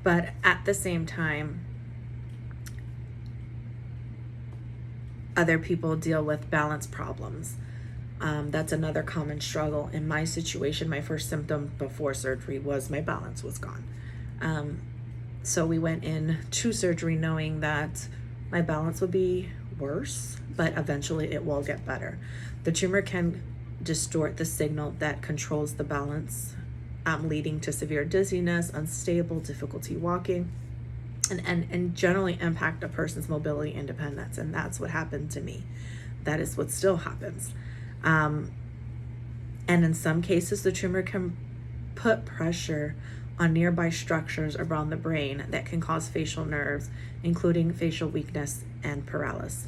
But at the same time, other people deal with balance problems. That's another common struggle. In my situation, my first symptom before surgery was my balance was gone. So we went in to surgery knowing that my balance would be worse, but eventually it will get better. The tumor can distort the signal that controls the balance, leading to severe dizziness, unstable, difficulty walking, and generally impact a person's mobility independence. And that's what happened to me. That is what still happens. And in some cases, the tumor can put pressure on nearby structures around the brain that can cause facial nerves, including facial weakness and paralysis,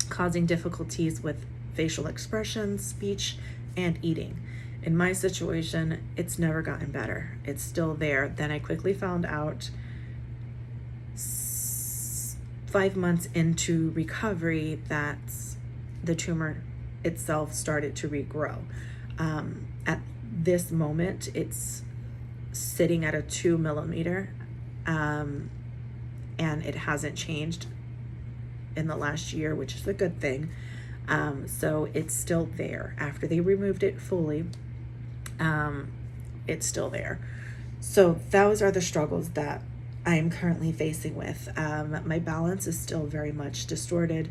causing difficulties with facial expression, speech, and eating. In my situation, it's never gotten better. It's still there. Then I quickly found out 5 months into recovery that the tumor itself started to regrow. At this moment, it's sitting at a 2 millimeter, and it hasn't changed in the last year, which is a good thing. So it's still there. After they removed it fully, it's still there. So those are the struggles that I'm currently facing with. My balance is still very much distorted.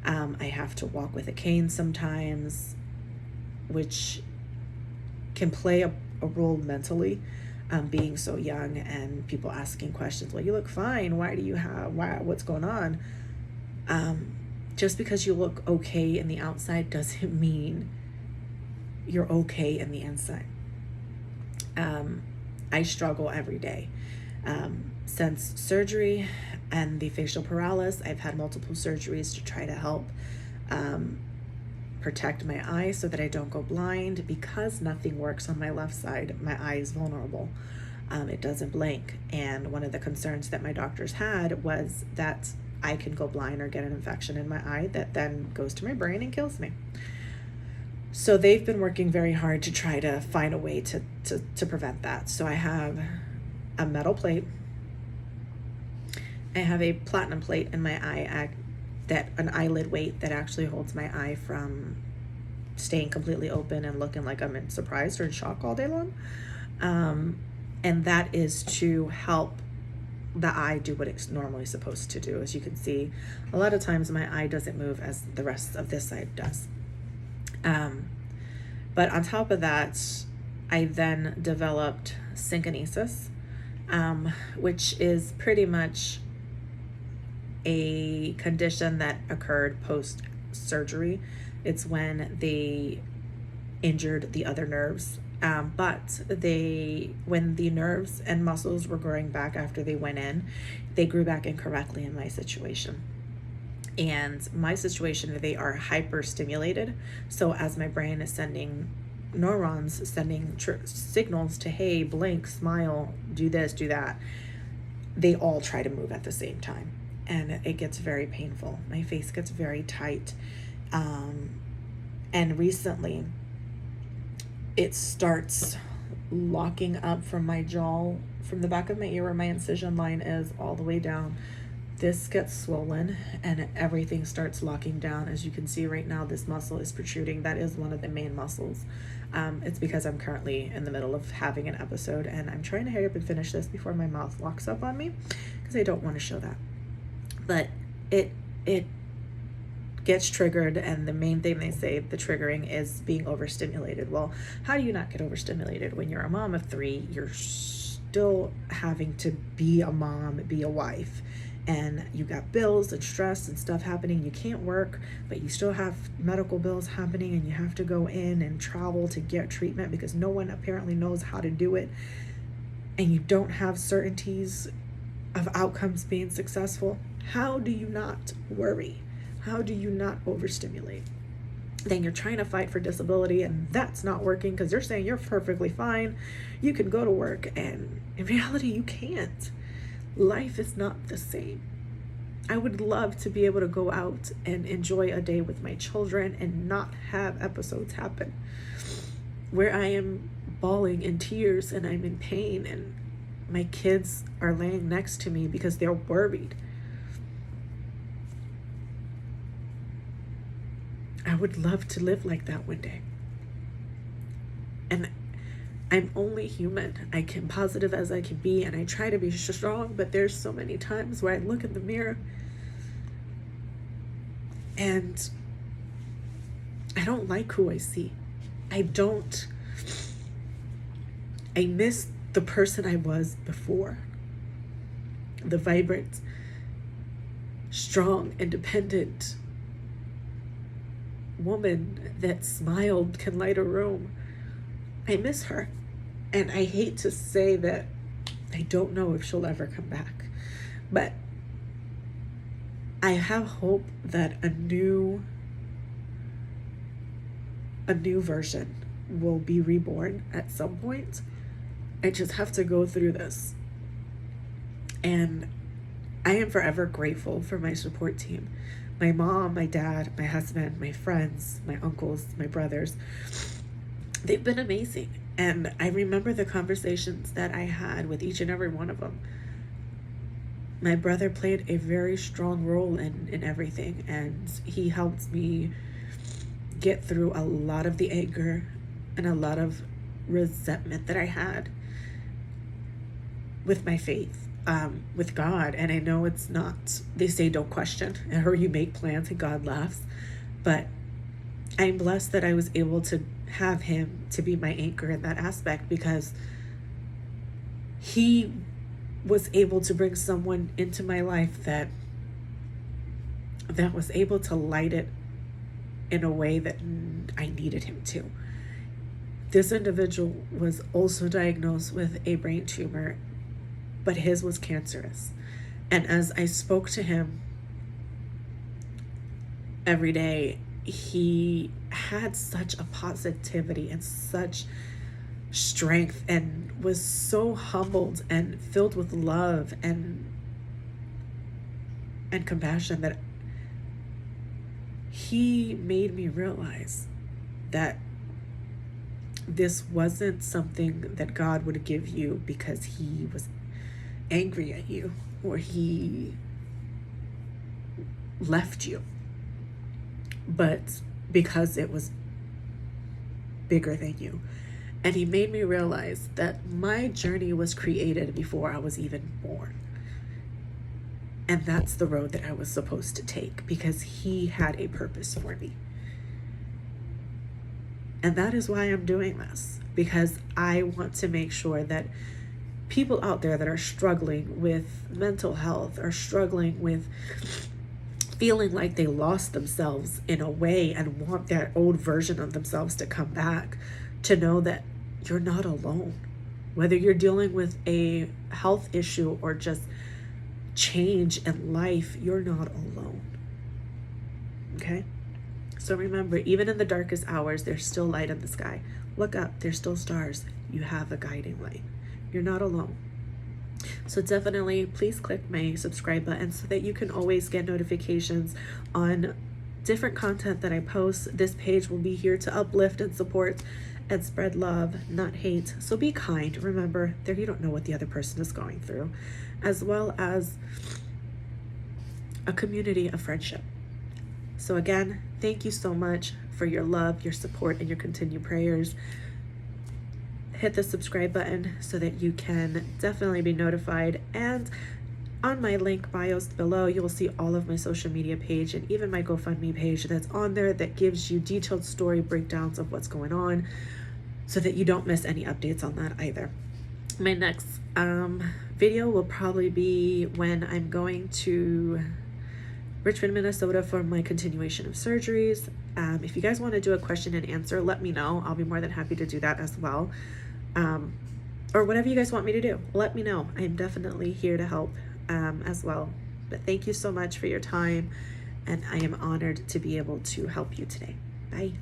I have to walk with a cane sometimes, which can play a role mentally, being so young and people asking questions. Well, you look fine. What's going on? Just because you look okay in the outside doesn't mean you're okay in the inside. I struggle every day. Since surgery and the facial paralysis, I've had multiple surgeries to try to help protect my eye so that I don't go blind. Because nothing works on my left side, my eye is vulnerable. It doesn't blink. And one of the concerns that my doctors had was that I can go blind or get an infection in my eye that then goes to my brain and kills me. So they've been working very hard to try to find a way to prevent that. So I have a metal plate. I have a platinum plate in my eye, an eyelid weight that actually holds my eye from staying completely open and looking like I'm in surprise or in shock all day long. And that is to help the eye do what it's normally supposed to do. As you can see, a lot of times my eye doesn't move as the rest of this side does. But on top of that, I then developed synkinesis, which is pretty much a condition that occurred post-surgery. It's when they injured the other nerves. But when the nerves and muscles were growing back after they went in, they grew back incorrectly in my situation. And my situation, they are hyper-stimulated. So as my brain is sending neurons, sending signals to, hey, blink, smile, do this, do that, they all try to move at the same time. And it gets very painful. My face gets very tight. And recently, it starts locking up from my jaw, from the back of my ear where my incision line is, all the way down. This gets swollen and everything starts locking down. As you can see right now, this muscle is protruding. That is one of the main muscles. It's because I'm currently in the middle of having an episode and I'm trying to hurry up and finish this before my mouth locks up on me because I don't want to show that. But it gets triggered, and the main thing they say, the triggering, is being overstimulated. Well, how do you not get overstimulated when you're a mom of 3? You're still having to be a mom, be a wife, and you got bills and stress and stuff happening. You can't work, but you still have medical bills happening, and you have to go in and travel to get treatment because no one apparently knows how to do it, and you don't have certainties of outcomes being successful. How do you not worry? How do you not overstimulate? Then you're trying to fight for disability, and that's not working because they're saying you're perfectly fine. You can go to work, and in reality, you can't. Life is not the same. I would love to be able to go out and enjoy a day with my children and not have episodes happen where I am bawling in tears and I'm in pain and my kids are laying next to me because they're worried. I would love to live like that one day. And I'm only human. I can positive as I can be, and I try to be strong, but there's so many times where I look in the mirror and I don't like who I see. I miss the person I was before. The vibrant, strong, independent woman that smiled, can light a room. I miss her. And I hate to say that I don't know if she'll ever come back. But I have hope that a new version will be reborn at some point. I just have to go through this. And I am forever grateful for my support team. My mom, my dad, my husband, my friends, my uncles, my brothers. They've been amazing. And I remember the conversations that I had with each and every one of them. My brother played a very strong role in everything, and he helped me get through a lot of the anger and a lot of resentment that I had with my faith, with God. And I know it's not, they say don't question, or you make plans and God laughs, but I'm blessed that I was able to have him to be my anchor in that aspect, because he was able to bring someone into my life that was able to light it in a way that I needed him to. This individual was also diagnosed with a brain tumor, but his was cancerous. And as I spoke to him every day, he had such a positivity and such strength, and was so humbled and filled with love and compassion, that he made me realize that this wasn't something that God would give you because he was angry at you or he left you, but because it was bigger than you. And he made me realize that my journey was created before I was even born. And that's the road that I was supposed to take, because he had a purpose for me. And that is why I'm doing this, because I want to make sure that people out there that are struggling with mental health, are struggling with feeling like they lost themselves in a way and want that old version of themselves to come back, to know that you're not alone. Whether you're dealing with a health issue or just change in life, you're not alone. Okay? So remember, even in the darkest hours, there's still light in the sky. Look up, there's still stars. You have a guiding light. You're not alone. So definitely, please click my subscribe button so that you can always get notifications on different content that I post. This page will be here to uplift and support and spread love, not hate. So be kind. Remember, there you don't know what the other person is going through, as well as a community of friendship. So again, thank you so much for your love, your support, and your continued prayers. Hit the subscribe button so that you can definitely be notified. And on my link bios below, you will see all of my social media page and even my GoFundMe page that's on there, that gives you detailed story breakdowns of what's going on, so that you don't miss any updates on that either. My next video will probably be when I'm going to Richmond, Minnesota for my continuation of surgeries. If you guys want to do a question and answer, let me know. I'll be more than happy to do that as well. Or whatever you guys want me to do, let me know. I'm definitely here to help as well. But thank you so much for your time, and I am honored to be able to help you today. Bye.